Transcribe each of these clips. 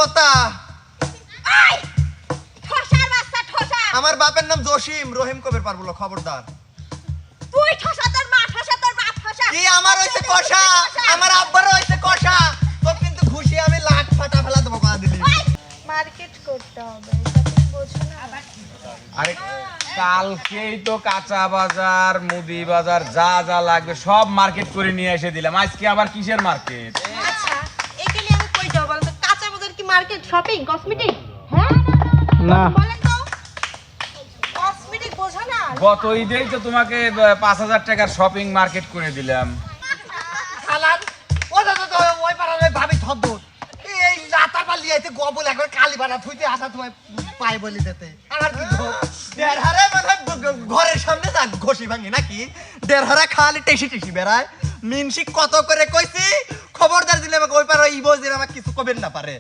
কথা? এই ঠসার বাচ্চা ঠসা। আমার বাপের নাম জসিম, রহিম কবির পারবো না, খবরদার। তুই ঠসা, তোর মা ঠসা, তোর বাপ ঠসা। কি আমার হইছে কষা, আমার আব্বার হইছে কষা। তো কিন্তু খুশি আমি লাখ ফাটা ফেলা দেবো কথা দিলি। মার্কেট করতে হবে, এটা তুমি বোঝো না? আরে কালকেই তো কাঁচা বাজার মুদি বাজার যা যা লাগবে সব মার্কেট করে নিয়ে এসে দিলাম, আজকে আবার কিসের মার্কেট? আচ্ছা এখানে আমি কই যাব বলো তো? কাঁচা বাজার কি মার্কেট, শপিং, কসমেটিক? হ্যাঁ না বলেন তো, কসমেটিক বোঝো না? গত ঈদেই তো তোমাকে 5,000 টাকার শপিং মার্কেট করে দিলাম। খালার ও তো ওই পাড়ার ওই ভাবি থদ্দুর এই লাতার পালি আইতে গবল একবার কালি বানা থুইতে আসা তোমায় পাই বলি দিতে আমার কি দেড়হারে মানে ঘরের সামনে যান ঘষি ভাঙি নাকি দেড়হারা খালি টেসি টেসি বেড়ায় মিনসি কত করে কইছি খবরদার দিলে আমাকে ওই পাড়া ইবো দিলে আমাকে কিছু কবেন না পারে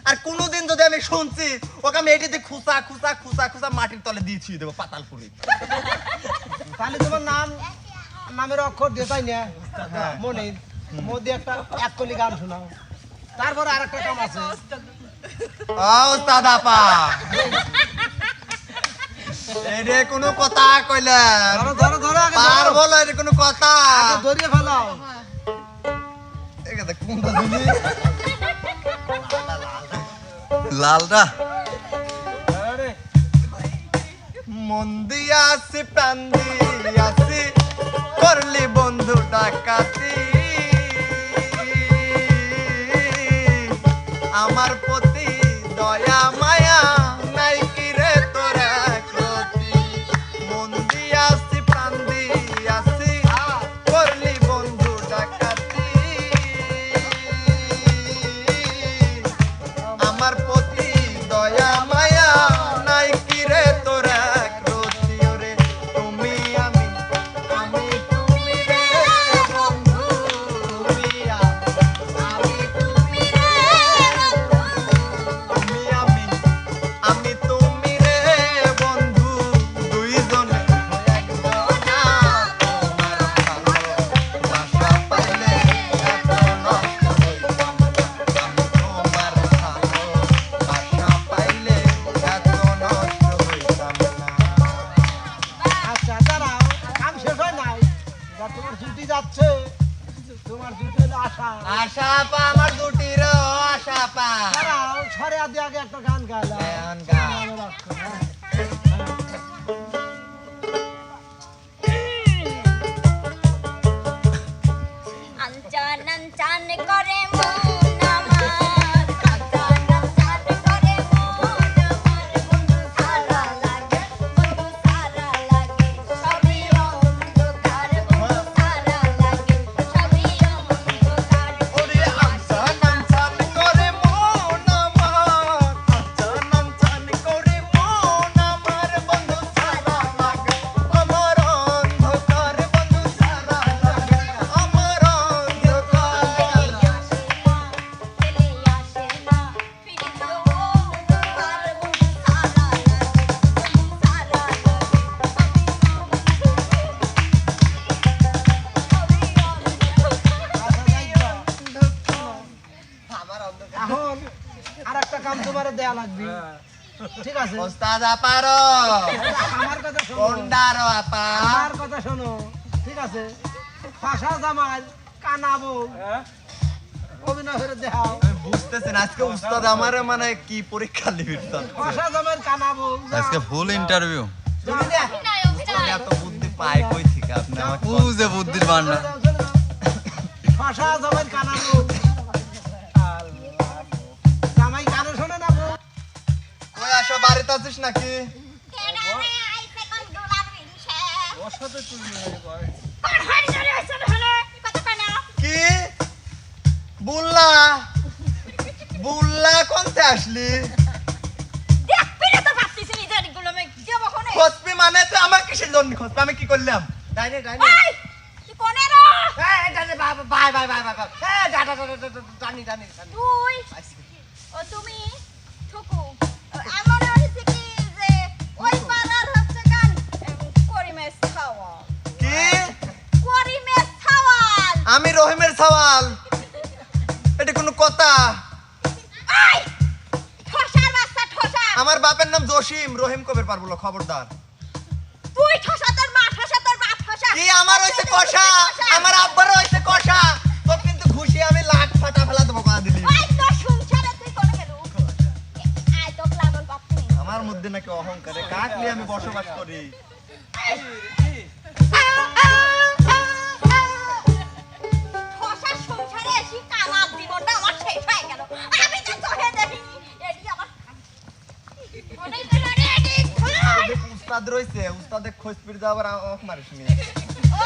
আর কোনোদিন যদি আমি শুনছি ওকে আমি এটিতে খুসা খুসা খুসা খুসা মাটির তলে দিয়ে ছুঁয়ে দেবো পাতালপুরি। তাহলে তোমার নামের অক্ষর দিয়ে তাই না মনে মধ্যে একটা এক কলি গান শোনাও, তারপরে আর একটা কাম আছে। ওস্তাদ আপা এরে কোনো কথা কইলেন ধরো ধরো ধরো আগে পার ধরো। বলো এরে কোনো কথা আগে ধরিয়ে ফেলাও। এখানে কোনটা দিলি লালটা মন দিয়াছি প্রাণ দিয়াছি করলি বন্ধু ডাকাতি আমার প্রতি দয়া মায়া নাই কি রে তোর একরতি মন দিয়াছি প্রাণ দিয়াছি করলি বন্ধু ডাকাতি আমার প্রতি দয়া মায়া নাই কি রে তোর একরতি ওরে তুমি আমি তুমি রে বন্ধু তুমি আমি তুমি তুমি রে বন্ধু দুইজনে একজনা তোমার ভালোবাসা পাইলে এত নষ্ট হইতাম না আমি তোমার ভালোবাসা পাইলে এত নষ্ট হইতাম না। আচ্ছা দাঁড়াও, কাম শেষ হয় নাই, এবার তোমার ছুটি যাচ্ছে, তোমার ছুটি হলো আশা। আশা পা আমার দুটি রে আশা পা দাঁড়াও, ছড়ে আদি আগে একটা গান গাইলাম। গান গা। মনে রাখো, হ্যাঁ। আনচান আনচান করে মন আমার, আনচান আনচান করে মন আমার, বন্ধু সারা লাগে, বন্ধু সারা লাগে, সবই অন্ধকার, বন্ধু সারা লাগে, সবই অন্ধকার। ওরে আনচান আনচান করে মন আমার আনচান আনচান করে মন আমার বন্ধু সারা লাগে আমার অন্ধকার বন্ধু সারা লাগে আমার অন্ধকার চলে আসে না ফিরে তো অন্ধকার, বন্ধু সারা লাগে, বন্ধু সারা লাগে, আমার অন্ধকার এখন আর একটা কাম তোমার দেয়া লাগবে, ঠিক আছে? ওস্তাদ আপারো আমার কথা শোনো, কোন্ডারো আপা আমার কথা শোনো, ঠিক আছে? ফাঁসা জামাল কানাবো অভিনয় করে দেখাও। আমি বুঝতেছি না আজকে উস্তাদ আমার মানে কি পরীক্ষা লিবির ফাঁসা জামাল কানাবো, আজকে ফুল ইন্টারভিউ এত বুদ্ধি পায় কই থেকে আপনি আমাকে বুঝে বুদ্ধির ভান্ডার ফাঁসা জামাল কানাবো। জামাই কানে শোনে না বউ? কই আসো বাড়িতে আছিস নাকি কি বুল্লা বুল্লা কোনতে আসলি খসপি মানে তো আমার কিসের জন্য খসপি আমি কি করলাম ডাইনে ডাইনে বাই বাই বাই বাই জানি জানি জানি তুমি ঠুকু এমন হয়েছে কি যে ওই পাড়ার হচ্ছে গান করিমের ছাওয়াল, কি করিমের ছাওয়াল। আমি রহিমের সওয়াল এটা কোনো কথা এই আমার বাপের নাম জসিম, রহিম কবির পারবো খবরদার। তুই ঠসা তোর মা ঠসা তোর বাপ ঠসা কি আমার হইছে কষা, আমার আব্বার হইছে কষা, তো কিন্তু খুশি আমি লাখ ফাটা ফেলা দেবো কথা দিলি। ওই তো সংসারে তুই কোনে গেল আয় তো লাগল বাপ তুমি আমার মধ্যে নাকি অহংকারে কাকলি আমি বসবাস করি। ঠসার সংসারে এসে কামার জীবনটা আমার শেষ হয়ে গেল আমি তো চোখে দেখিনি এটি আমার অনেক রে এটি উস্তাদ রইছে, উস্তাদে খোঁজ পিড় দাও আবার আমাকে মারিস নি। ও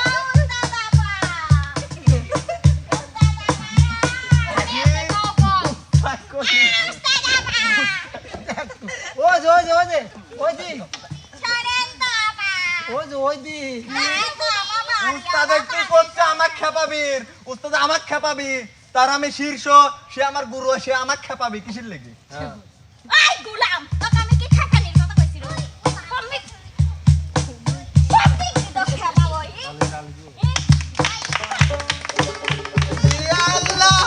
দাদা বা ওই যে ওই যে ওই যে ওই দি ওই দি উস্তাদ একটু করছে আমার খেপাবির, উস্তাদ আমার খেপাবি, তার আমি শীর্ষ, সে আমার গুরু, সে আমার খেপাবি কিসের লেগে? এই গোলাম তোকে আমি কি খাটালির কথা কইছিল কমবি কমবি তো খাবা ওই আল্লাহ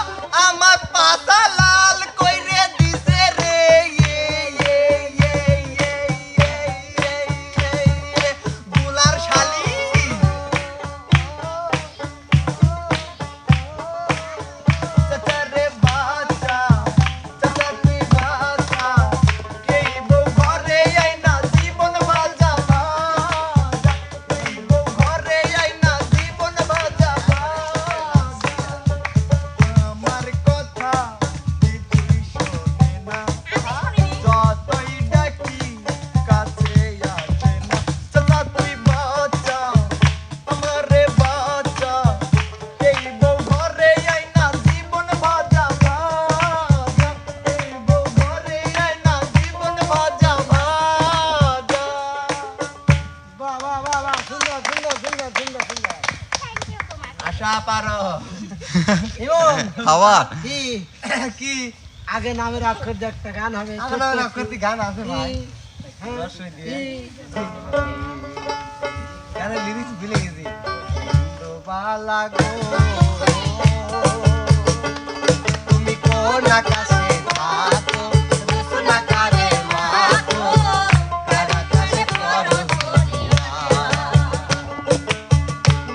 আমার পাতা লাল কইরে দিছে রে বুলার শালি। চাচারে বাচ্চা, চাচা তুই বাচ্চা, এই বউ ঘরে আইনা জীবন বাজাবা, এই বউ ঘরে আইনা জীবন বাজাবা। আমার কথা তুই শোনে না, যতই ডাকি কাছে আসে না। চাচা তুই বাচ্চা, আমারে বাচ্চা, এই বউ ঘরে আইনা জীবন বাজাবা, এই বউ ঘরে আইনা জীবন বাজাবা। বাহ বাহ বাহ বাহ সুন্দর সুন্দর সুন্দর সুন্দর সুন্দর থ্যাংক ইউ তোমার আশা পারো এবং আবার কি কি আগে নামের অক্ষর দিয়ে একটা গান হবে আমার রাখতে গান আছে ভাই, হ্যাঁ, অবশ্যই দিয়ে। ই, গানের লিরিক্স ভুলে গেছি। বালা গো তুমি কোন আকাশে থাকো, সোনা কারে মাখো, কার আকাশে করো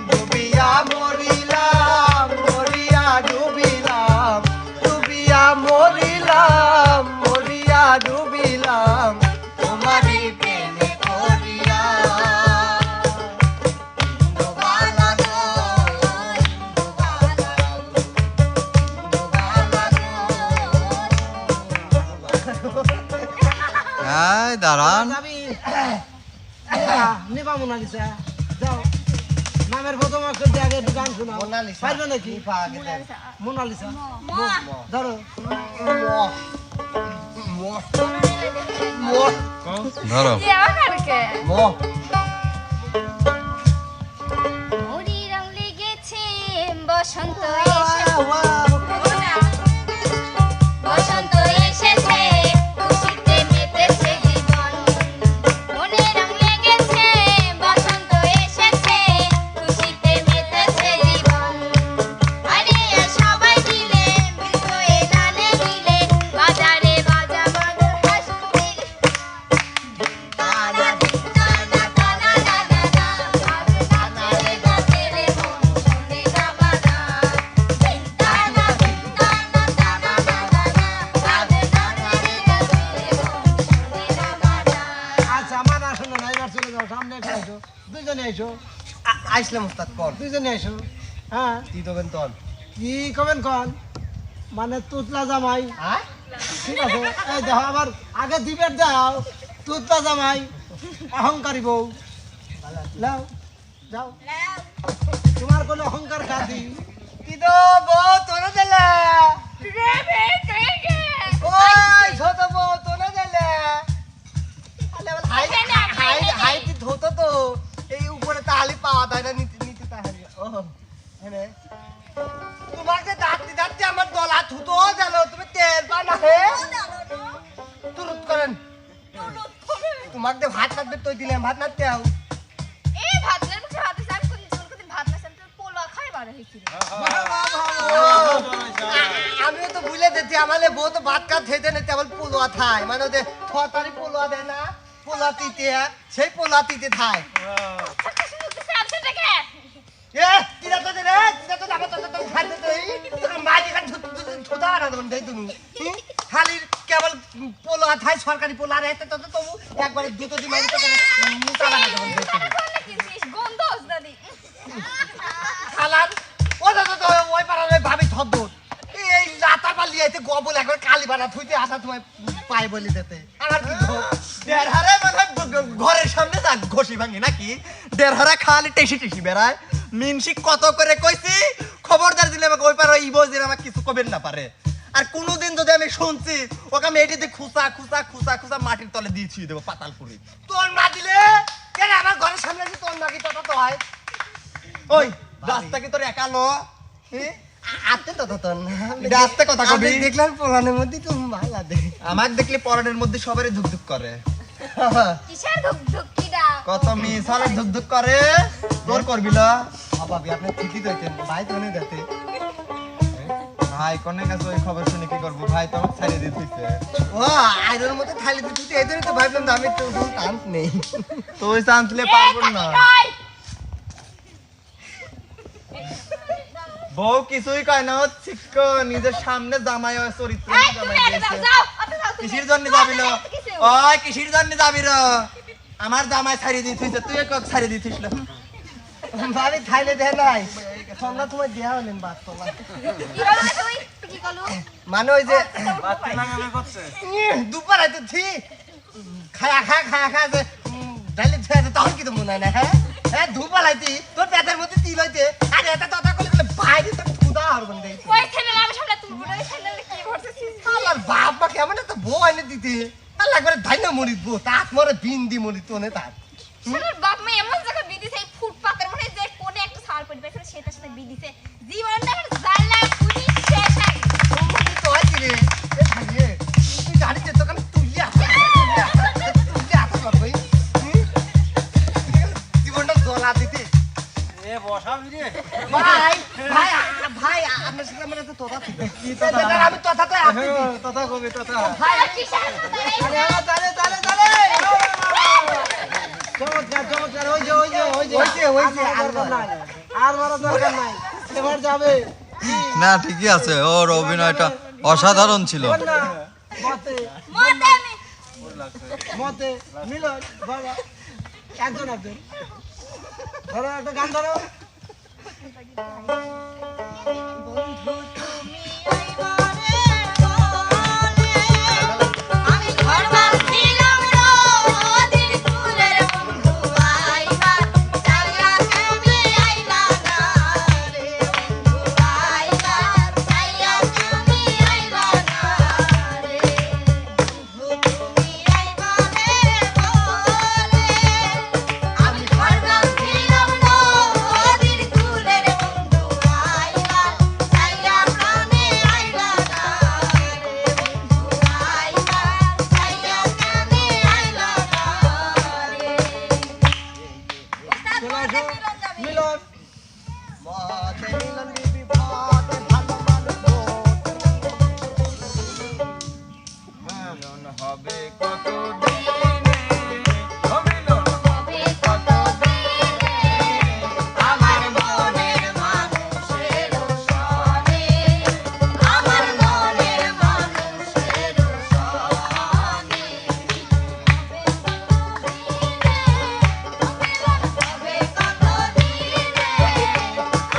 ডুবিয়া মরিলাম, মরিয়া ডুবিলাম, ডুবিয়া মরিলাম, মরিয়া ডুবিলাম, তোমারই প্রেমে করিয়া। ডোবালা গো, ডোবালা, ডোবালা গো। এই দাঁড়ান যাবি নিবা মোনালিসা যাও নামের প্রথম অক্ষর দিয়ে আগে একটু গান শোনাও মোনালিসা। পারবে নাকি নিপা আগে দেন। মোনালিসা মা ধরো ধরো মরি রং লেগেছে বসন্ত এসেছে বসন্ত এসেছে খুশিতে মেতেছে জীবন মনে রং লেগেছে বসন্ত এসেছে খুশিতে মেতেছে জীবন আরে সবাই মিলে বিজয়ে গানে মিলে বাজারে বাজা বাজা হাসি তারা তারা তারা তারা তারা রে গাতে রে মন শুনে যাবা না তারা তারা তারা তারা রে গাতে রে মন শুনে যাবা না আচ্ছা আমার না শোনো না এবার চলে যাও সামনে একটু আইসো দুইজনে আইসো আইসলাম উস্তাদ কর দুইজনে আইসো হ্যাঁ তুই তবেন তল কি কবেন কন মানে তুতলা জামাই ঠিক আছে এই দেখো আবার আগে দিবের দাও তুতলা জামাই অহংকারী বউ লাও যাও তোমার কোনো অহংকার কাঁদি তুই তো বউ তোরা দিলে, রে রে কে ওই ছোট বউ তোরা দিলে। হাই তুই ধোতো তো এই উপরে তাহলে পাওয়া যায় না, নিতে নিতে তাহলে ও হ্যাঁ তোমাকে দাঁড়তে দাঁড়তে আমার গলা থুতো গেল, তুমি তেল পানা হে তুরুত করেন। তোমাকে ভাত নাড়তে তুই দিলাম, ভাত নাড়তে আও। এই ভাতলের মুখে ভাত দিছে আমি কোনদিন ভাত না সেন্টার পোলা খাই বারে হইছিল আমিও তো ভুলে দিচ্ছি, আমালে বউ তো ভাত কাট খেতে নিতে আমার পোলোয়া খায়, মানে ওদের 6 তারিখ পোলো পোলা দেয় না পোলাতিতে সেই পোলাতিতে থাই এ কিরা তো রে কিরা তো যাবে তো খাইতে দেই তোর মাঝে কাট ছোটা না দন দেই তুমি খালি কেবল পোলা থাই সরকারি পোলা রেতে তো তুমি একবারে দুটো দি মারি তো মুতা লাগা দন দেই তুমি খালার ও তো ওই পাড়ার ওই ভাবি থদ্দ এই লাতার পালি আইতে গবল একবার কালি বানা থুইতে আসা তোমায় পাই বলি দিতে আমার কি দেড়হারে মানে ঘরের সামনে যা ঘষি ভাঙি নাকি দেড়হারা খালি টেসি টেসি বেড়ায় মিনসি কত করে কইছি খবরদার দিলে আমাকে ওই পারে ইবজির আমাকে কিছু কবেন না পারে আর কোনোদিন যদি আমি শুনছি ওকে আমি এটিতে খুসা খুসা খুসা খুসা মাটির তলে দিয়ে ছুঁয়ে দেবো পাতাল পুরি তোর না দিলে কেন আমার ঘরের সামনে যে তোর নাকি তত তো হয় ওই রাস্তা কি তোর একালো আতে তত তো রাস্তা কথা কবি দেখলাম পোলানের মধ্যে তো ভালো দে আমার দেখলে পরনের মধ্যে সবারই ধুকধুক করে কত মিস হলে ধুকধুক করে তোর করবি না বাবা আপনি ঠিকই কইছেন ভাই তো নেই দেখতে ভাই কোনে কাছে ওই খবর শুনে কি করবো ভাই তো আমাকে ছাড়িয়ে দিতেছে ও আইরনের মধ্যে থালি দিতে এই তো ভাবলাম আমি তো টান্স নেই তুই চান্সলে পারবো না বউ কিছুই কয় না হচ্ছে নিজের সামনে জামাই হয় চরিত্র জামাই দিয়েছে কিসির জন্য যাবি লো ওই কিসির জন্য যাবি রে আমার জামাই ছাড়িয়ে দিছিস তুই কক ছাড়িয়ে দিছিস লো ভাবি থাইলে দে নাই সন্ধ্যা তোমার দেয়া হলেন বাদ তোলা মানে ওই যে দুপুর আইতে থি খায়া যে ডাইলে ছেড়ে তখন কি তো মনে হয় না হ্যাঁ দুপুর আইতি তোর পেটের মধ্যে তিল হইতে আরে এটা তো করলে বাইরে তো খুদা হরবন দেই আমার বাপ মা কেমন একটা বউ আইনে দিতে আল্লাহ করে ধাইনা মরিত বউ তাত মরে বিন্দি মরিত তোনে তাত বাপ মা এমন জায়গা বিদিছে এই ফুটপাতের মধ্যে যে কোনে একটা সার পড়ে পেছে সেটার সাথে বিদিছে জীবনটা আমার জানলা পুলিশ শেষ আগে তো আইছি রে এ ভাইয়ে তুই গাড়িতে তো কেন তুইয়া করবই জীবনটা জ্বলা দিতে ভাই আপনার সাথে আমার একটা কথা ছিল আমি কথা তো আসছি তথা কবি তথা ভাই কিসের চমৎকার চমৎকার ওই যে হইছে আর বড় দরকার নাই এবার যাবে না ঠিকই আছে ওর অভিনয়টা অসাধারণ ছিল বল না মতে মতে আমি মতে মিলন বাবা একজন ধরো একটা গান ধরো আমি ঘর বাঁধিলাম নদীর কূলের বন্ধু আইবা চাইয়া তুমি আইবা না রে বন্ধু আইবা চাইয়া তুমি আইবা না রে বন্ধু তুমি আইবা রে বলে আমি ঘর বাঁধিলাম নদীর কূলের বন্ধু আইবা চাইয়া প্রাণে আইবা না রে বন্ধু আইবা চাইয়া প্রাণে আইবা না রে চলে আসো মিলন মতে মিলন বিবি ভাতে ভালো মানুষ মিলন হবে কত দিনে ও মিলন হবে কত দিনে আমার মনের মানুষের সনে আমার মনের মানুষের সনে হবে কত দিনে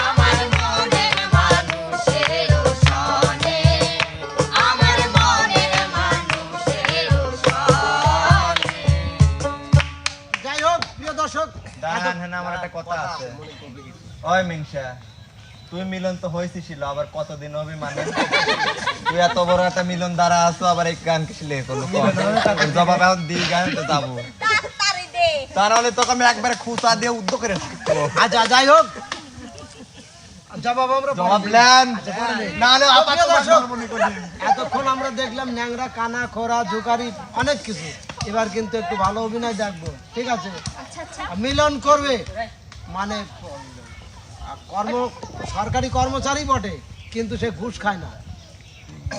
আমার মনের মানুষের সনে আমার মনের মানুষের সনে যাই হোক প্রিয় দর্শক দাঁড়ান হ্যাঁ আমার একটা কথা আছে ওই মিংসা তুই মিলন তো হয়েছিস আবার কতদিন হবে মানে তুই এত বড় একটা মিলন দ্বারা আসো আবার এই গান কিছু লে করলো জবাব এখন দিই গান তো যাবো তাড়াতাড়ি দে তাহলে তোকে আমি একবারে খুঁচা দিয়ে উদ্যোগ করে রাখবো আচ্ছা যাই হোক জবাব আমরা জবাব লেন নাহলে আবার প্রিয় দর্শক, মনে করবি এতক্ষণ আমরা দেখলাম ন্যাংরা কানা খোরা জোকারি অনেক কিছু এবার কিন্তু একটু ভালো অভিনয় দেখবো ঠিক আছে আচ্ছা আচ্ছা মিলন করবে মানে সরকারি কর্মচারী বটে কিন্তু সে ঘুষ খায় না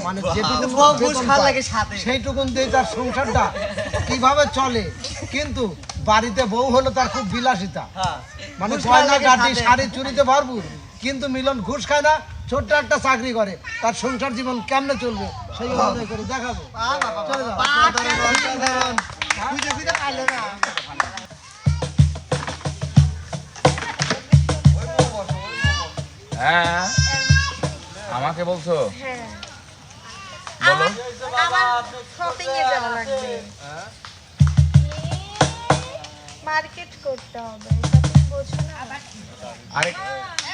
মানে যেটুকু বউ ঘুষ বেতন খাওয়ার পায়, লাগে সাথে। সেইটুকুন দিয়ে তার সংসারটা কিভাবে চলে। কিন্তু বাড়িতে বউ হলো তার খুব বিলাসিতা, হ্যাঁ মানে ঘুষ খাওয়ার গয়না লাগে গাটি সাথে। শাড়ি চুরিতে ভরপুর। কিন্তু মিলন ঘুষ খায় না, ছোট্ট একটা চাকরি করে, তার সংসার জীবন কেমনে চলবে সেই অভিনয় করে দেখাবো। চলে যাও। খুঁজে খুঁজে পাইলে না। হ্যাঁ আমাকে বলছো? হ্যাঁ বলো। আমার শপিং এ যাওয়া লাগবে, মার্কেট করতে হবে, shopping বোঝো না? আরে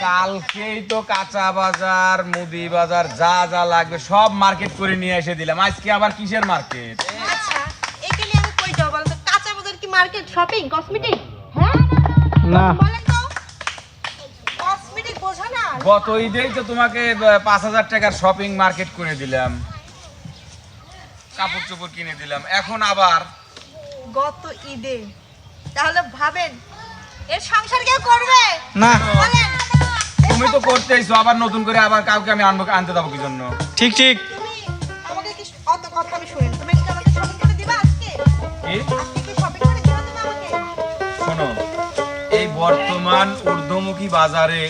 কালকেই তো কাঁচা বাজার মুদি বাজার যা যা লাগবে সব মার্কেট করে নিয়ে এসে দিলাম, আজকে আবার কিসের মার্কেট? আচ্ছা এখানে আমি কই যাবো বলো তো? কাঁচা বাজার কি মার্কেট, শপিং, কসমেটিক? হ্যাঁ না। বলেন তো, কসমেটিক বোঝো না? গত ঈদেই তো তোমাকে 5,000 টাকার শপিং মার্কেট করে দিলাম, কাপড় চোপড় কিনে দিলাম, এখন আবার গত ঈদে তাহলে ভাবেন এর সংসার কেউ করবে না বলেন? তুমি তো করতেইছো, আবার নতুন করে আবার কাউকে আমি আনতে যাবো কি জন্য? ঠিক ঠিক তুমি আমাকে কি অত কথা আমি শুনেন, তুমি কি আমাকে শপিং করে দিবা আজকে? কি? আজকে কি শপিং করে দিবা তুমি আমাকে? শোনো, এই বর্তমান ঊর্ধ্বমুখী বাজারে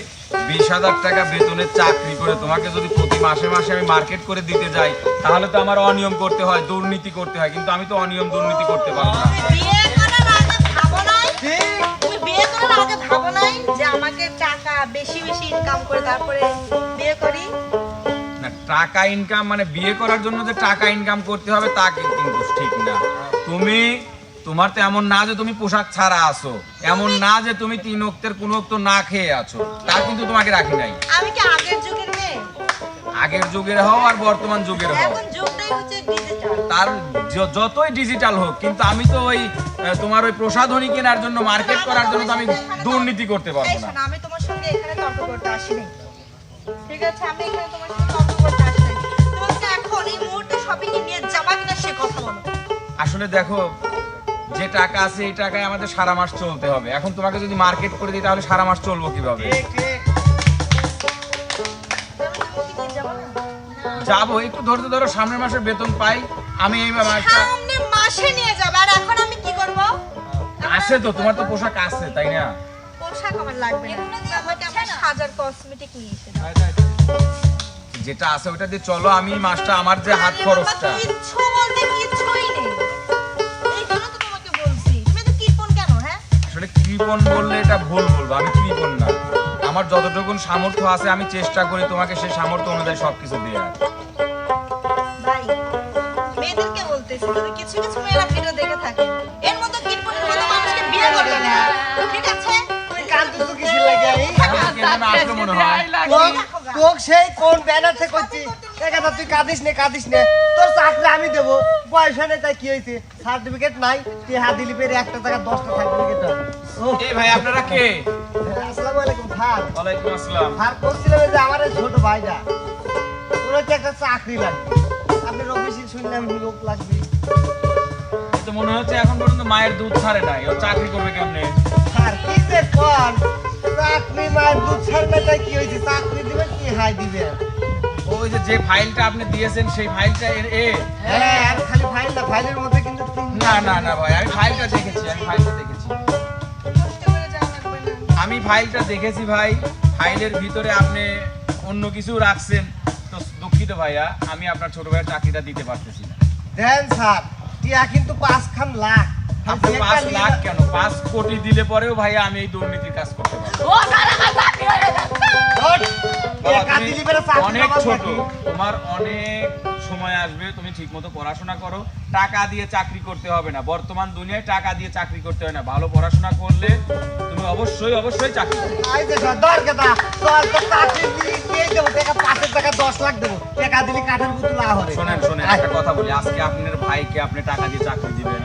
20,000 টাকা বেতনের চাকরি করে তোমাকে যদি প্রতি মাসে মাসে আমি মার্কেট করে দিতে যাই, তাহলে তো আমার অনিয়ম করতে হয়, দুর্নীতি করতে হয়, কিন্তু আমি তো অনিয়ম দুর্নীতি করতে পারবো না। বিয়ে করার আগে ভাবো নাই? তুমি বিয়ে করার আগে ভাবো নাই যে আমাকে টাকা বেশি বেশি ইনকাম করে তারপরে বিয়ে করি? না, টাকা ইনকাম মানে বিয়ে করার জন্য যে টাকা ইনকাম করতে হবে তা কিন্তু ঠিক না। তোমার তো এমন না যে তুমি পোশাক ছাড়া আছো, এমন না যে তুমি 3 ওয়াক্তের কোন ওয়াক্ত না খেয়ে আছো, তা কিন্তু তোমাকে রাখি নাই। আমি কি আগের যুগের মেয়ে? আগের যুগের হও আর বর্তমান যুগের হও, এখন যুগটাই হচ্ছে ডিজিটাল। তার যতই ডিজিটাল হোক, কিন্তু আমি তো ওই তোমার ওই প্রসাধনী কেনার জন্য মার্কেট করার জন্য তো আমি দুর্নীতি করতে পারবো এই না। শোনো, আমি তোমার সঙ্গে এখানে তর্ক করতে আসিনি, ঠিক আছে? আমি এখানে তোমার সঙ্গে তর্ক করতে আসিনি। তোমাকে এখন এই মুহূর্তে শপিং এ নিয়ে যাবা কিনা সে কথা বলো। আসলে দেখো, যে টাকা আছে এই টাকায় আমাদের সারা মাস চলতে হবে। এখন তোমাকে যদি মার্কেট করে দিই তাহলে সারা মাস চলবো কিভাবে? তুমি কি নিয়ে যাবা না? যাবো, একটু ধরতে ধরো, সামনের মাসের বেতন পাই আমি এই মাসটা। সামনে মাসে নিয়ে যাবে, আর এখন আমি কি করব? আছে তো, তোমার তো পোশাক আছে তাই না? পোশাক আমার লাগবে না, আমাকে আমার সাজার কসমেটিক নিয়ে এসে দাও। যেটা আছে ওটা দিয়ে চলো, আমি এই মাসটা আমার যে হাত খরচটা। কিচ্ছু বলতে কিচ্ছুই নেই, এই জন্য তো তোমাকে বলছি। তুমি তো কৃপণ কেন? হ্যাঁ আসলে কৃপণ বললে এটা ভুল বলবো, আমি কৃপণ না। আমার যতটুকুন সামর্থ্য আছে আমি চেষ্টা করি তোমাকে সেই সামর্থ্য অনুযায়ী সবকিছু দেওয়ার। ভাই, মেয়েদেরকে বলতেছি, যদি কিছু কিছু মেয়েরা ভিডিও দেখে থাকে, এর মতো কৃপণের মতো মানুষকে বিয়ে করবে না, ঠিক আছে? তুই কাঁদতেছো কিসের লাগে? আমাকে কেন আসলো মনে হয়? তোক সেই কোন ব্যানার থেকে করছি এখানে তুই কাঁদিস নে তোর চাকরি আমি দেবো, পয়সা নেই তাই কি হয়েছে? সার্টিফিকেট নাই, তুই হাত দিলি পেরে 1টা টাকা 10টা সার্টিফিকেট হবে। ও এই ভাই আপনারা কে? আসসালামু আলাইকুম স্যার। ওয়ালাইকুম আসসালাম। স্যার করছিলাম যে আমার এই ছোট ভাইটা, ওর হচ্ছে একটা চাকরি লাগবে, আপনি অফিসে শুনলাম লোক লাগবে। তো মনে হচ্ছে এখন পর্যন্ত মায়ের দুধ ছাড়ে নাই, ও চাকরি করবে কেমনে? স্যার কি যে কোন চাকরি মার দুধ ছাড় না তাই কি হয়েছে? চাকরি দিবেন কি হাই দিবেন? ওই যে ফাইলটা আপনি দিয়েছেন সেই ফাইলটা হ্যাঁ আর খালি ফাইল না, ফাইলের মধ্যে কিন্তু না না না ভাই, আমি ফাইলটা দেখেছি, কষ্ট করে যাওয়া লাগবে না। আমি ফাইলটা দেখেছি ভাই। ফাইলের ভিতরে আপনি অন্য কিছু রাখছেন, তো দুঃখিত ভাইয়া, আমি আপনার ছোট ভাইয়ের চাকরিটা দিতে পারতেছি না। দেন স্যার, টিয়া কিন্তু 5 লাখ। আপনি 5 লাখ কেন, 5 কোটি দিলে পরেও ভাইয়া আমি এই দুর্নীতির কাজ করতে পারবো। বাবা, তুমি অনেক ছোট, তোমার অনেক সময় আসবে, তুমি ঠিকমতো পড়াশোনা করো। টাকা দিয়ে চাকরি করতে হবে না, বর্তমান দুনিয়ায় টাকা দিয়ে চাকরি করতে হয় না। ভালো পড়াশোনা করলে তুমি অবশ্যই অবশ্যই চাকরি করবে। টাকা 10 লাখ দেবো, টাকা দিলে কাঠের পুতুল আহরে। শোনেন শোনেন, একটা কথা বলি, আজকে আপনার ভাইকে আপনি টাকা দিয়ে চাকরি দিবেন,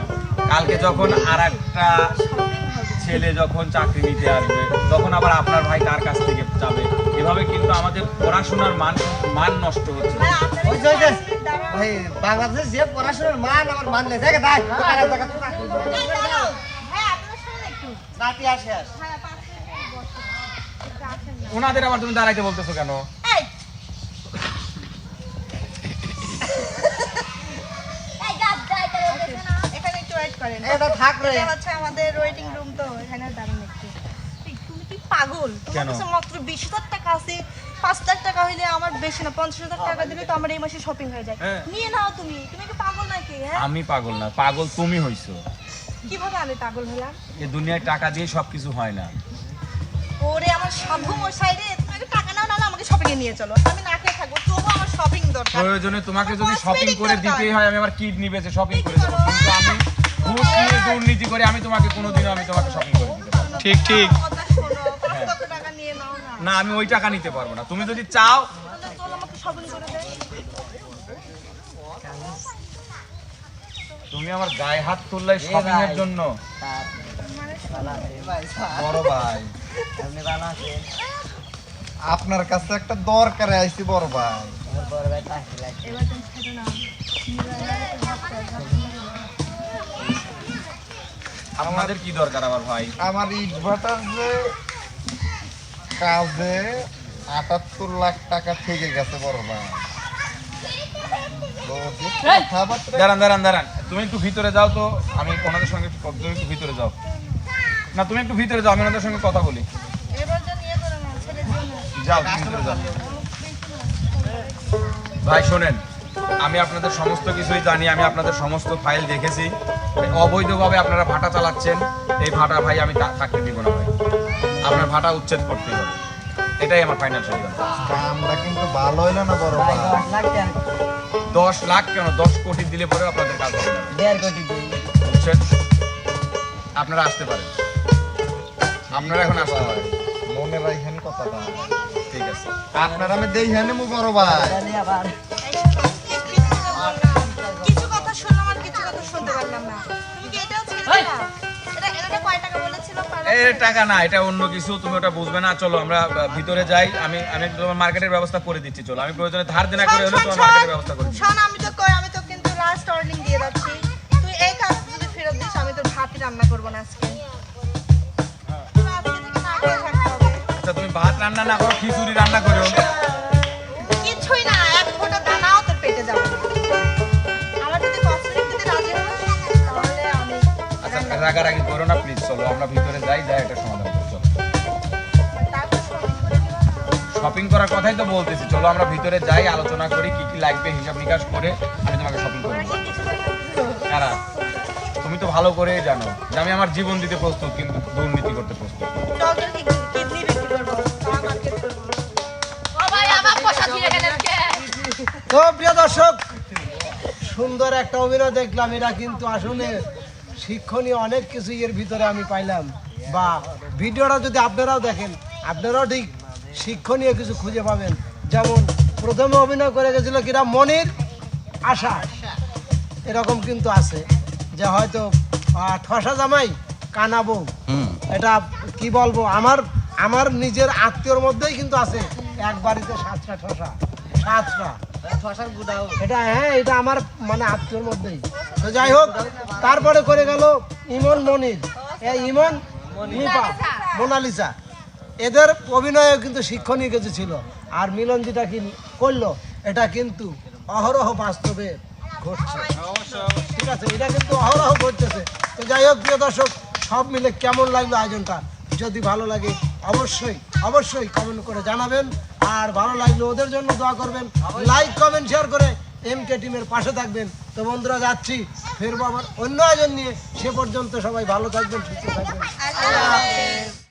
কালকে যখন আর একটা ছেলে যখন চাকরি নিতে আসবে, তখন আবার আপনার ভাই তার কাছ থেকে যাবে। এভাবে কিন্তু আমাদের পড়াশোনার মান নষ্ট হচ্ছে। ভাই, আপনারা ওই যে, ওই যে, কি দাঁড়াও? ভাই, বাংলাদেশে যে পড়াশোনার মান আমার মান নেই, দেখে দেখ এই দাঁড়াও। হ্যাঁ, আপনারা শুনুন একটু। নাতি আসে আস। হ্যাঁ, 5 মিনিট বসো। একটু আসেন না। ওনাদের আবার তুমি দাঁড়াইতে বলতেছো কেন? এই, করেন। এটা থাক রে। এটা হচ্ছে আমাদের ওয়েটিং রুম, তো এখানে দাঁড়ান একটু। এই, তুমি কি পাগল? তোমার কেন? কাছে মাত্র 20,000 টাকা আছে। 5,000 টাকা হইলে আমার বেশি না, 50,000 টাকা দিলে তো আমার এই মাসে শপিং হয়ে যায়। হ্যাঁ। নিয়ে নাও তুমি। তুমি কি পাগল নাকি? হ্যাঁ, আমি পাগল না, পাগল তুমি হইছো। কিভাবে আমি পাগল হলাম? এই দুনিয়ায় টাকা দিয়ে সবকিছু হয় না। ওরে আমার সাধু মশাই রে, তুমি আগে টাকা নাও, নাহলে আমাকে শপিং এ নিয়ে চলো। আমি না খেয়ে থাকবো, তবুও আমার শপিং দরকার। প্রয়োজনে তোমাকে যদি আমার শপিং cosmetic করে দরকার। দিতেই হয়, আমি আমার কিডনি বেচে শপিং করে দেবো, কিন্তু আমি ঘুষ নিয়ে দুর্নীতি করে আমি তোমাকে কোনোদিনও আমি তোমাকে শপিং করে দিতে পারবো না। ঠিক ঠিক আমার কথা শোনো, কত টাকা নিয়ে নাও না। না, আমি ওই টাকা নিতে পারবো না। তুমি যদি চাও, তাহলে চলো আমাকে শপিং করে দেয়। তুমি আমার গায়ে হাত তুললে শপিং এর জন্য। বড় ভাই, আপনার কাছে একটা দরকারে আইছি বড় ভাই। এবার তুমি খেতে নাও। আপনাদের কি দরকার আবার ভাই? আমার ইটভাটার যে কাজে 78 লাখ টাকা থেকে গেছে বড় ভাই। তো যে কথাবার্তা দাঁড়ান দাঁড়ান দাঁড়ান, তুমি একটু ভিতরে যাও তো, আমি ওনাদের সঙ্গে তুমি একটু ভিতরে যাও। না, তুমি একটু ভিতরে যাও, আমি ওনাদের সঙ্গে কথা বলি। এবার যা নিয়ে করো না, ছেড়ে দিও না। যাও, তুমি ভিতরে যাও। ভাই শোনেন, আমি আপনাদের সমস্ত কিছুই জানি, আমি আপনাদের সমস্ত ফাইল দেখেছি। অবৈধভাবে আপনারা ভাটা চালাচ্ছেন, এই ভাটা ভাই আমি থাকতে দিব না ভাই। আপনার ভাটা উচ্ছেদ করতে হবে, এটাই আমার ফাইনাল সিদ্ধান্ত। কামটা কিন্তু ভালো হইলো না বড় ভাই। 10 লাখ কেন, 10 কোটি দিলে পরে আপনাদের কাজ হবে না। 1.5 কোটি দিই। বুঝছেন? আপনারা আসতে পারেন, আপনারা এখন আসতে পারেন। মনে রাখেন কথাটা। ঠিক আছে। আপনার আমি দেই হ্যাঁ মু বড় ভাই। কিছু কথা শুনলাম আর কিছু কথা শুনতে পারলাম না। তুমি কি এটাও ছেড়ে দিলা? এটা কয় টাকা বলেছিল? এই টাকা না, এটা অন্য কিছু, তুমি ওটা বুঝবে না। চলো আমরা ভিতরে যাই, আমি তোমার মার্কেটের ব্যবস্থা করে দিচ্ছি। চলো, আমি প্রয়োজনে ধার দেনা করে হলেও তোমার মার্কেটের ব্যবস্থা করে দিচ্ছি। শোন, আমি তো কিন্তু লাস্ট ওয়ার্নিং দিয়ে যাচ্ছি। তুই এই কাজ যদি ফেরত দিস, আমি তোর ভাতই রান্না করবো না আজকে। তুমি আজকে থেকে না খেয়ে থাকতে হবে। আচ্ছা, তুমি ভাত রান্না না করো, খিচুড়ি রান্না করো। কিছুই না, এক ফোঁটা দানাও তোর পেটে যাবে না। আমার যদি কসমেটিক দিতে রাজি হস, তাহলে আমি আচ্ছা, রাগারাগি করো না প্লিজ। চলো আমরা ভিতরে যাই, একটা সমাধান করি। চলো, তারপর শপিং করে দিবা না? শপিং করার কথাই তো বলতেছি। চলো আমরা ভিতরে যাই, আলোচনা করি কি কি লাগবে, হিসাব নিকাশ করে আমি তোমাকে শপিং করে ওরা দেবো। কি কিছু বলবে? কারা? তুমি তো ভালো করেই জানো যে আমি আমার জীবন দিতে প্রস্তুত, কিন্তু দুর্নীতি করতে প্রস্তুত। চল তোর কিডনি বিক্রি করবো, তাও মার্কেট করবো। তো প্রিয় দর্শক, সুন্দর একটা অভিনয় দেখলাম। এরা কিন্তু আসলে শিক্ষণীয় অনেক কিছু এর ভিতরে আমি পাইলাম। বা ভিডিওটা যদি আপনারাও দেখেন, আপনারাও ঠিক শিক্ষণীয় কিছু খুঁজে পাবেন। যেমন প্রথমে অভিনয় করে গেছিল কিরা মনির আশা, এরকম কিন্তু আছে যে হয়তো ঠসা জামাই কানা বউ। এটা কি বলবো, আমার নিজের আত্মীয়র মধ্যেই কিন্তু আছে এক বাড়িতে 7টা ঠসা, 7টা। এটা হ্যাঁ, এটা আমার মানে আত্মীয়র মধ্যেই। তো যাই হোক, তারপরে করে গেল ইমন মনির, ইমন নিপা, মোনালিসা। এদের অভিনয়ে কিন্তু শিক্ষণীয় কিছু ছিল। আর মিলন যেটা কি করলো, এটা কিন্তু অহরহ বাস্তবে ঘটছে। ঠিক আছে, এটা কিন্তু অহরহ ঘটতেছে। তো যাই হোক প্রিয় দর্শক, সব মিলে কেমন লাগলো আয়োজনটা? যদি ভালো লাগে অবশ্যই কমেন্ট করে জানাবেন। আর ভালো লাগলে ওদের জন্য দোয়া করবেন, লাইক কমেন্ট শেয়ার করে এমকে টিমের পাশে থাকবেন। তো বন্ধুরা, যাচ্ছি, ফিরবো আবার অন্য আয়োজন নিয়ে। সে পর্যন্ত সবাই ভালো থাকবেন, সুস্থ থাকবেন। আল্লাহ হাফেজ।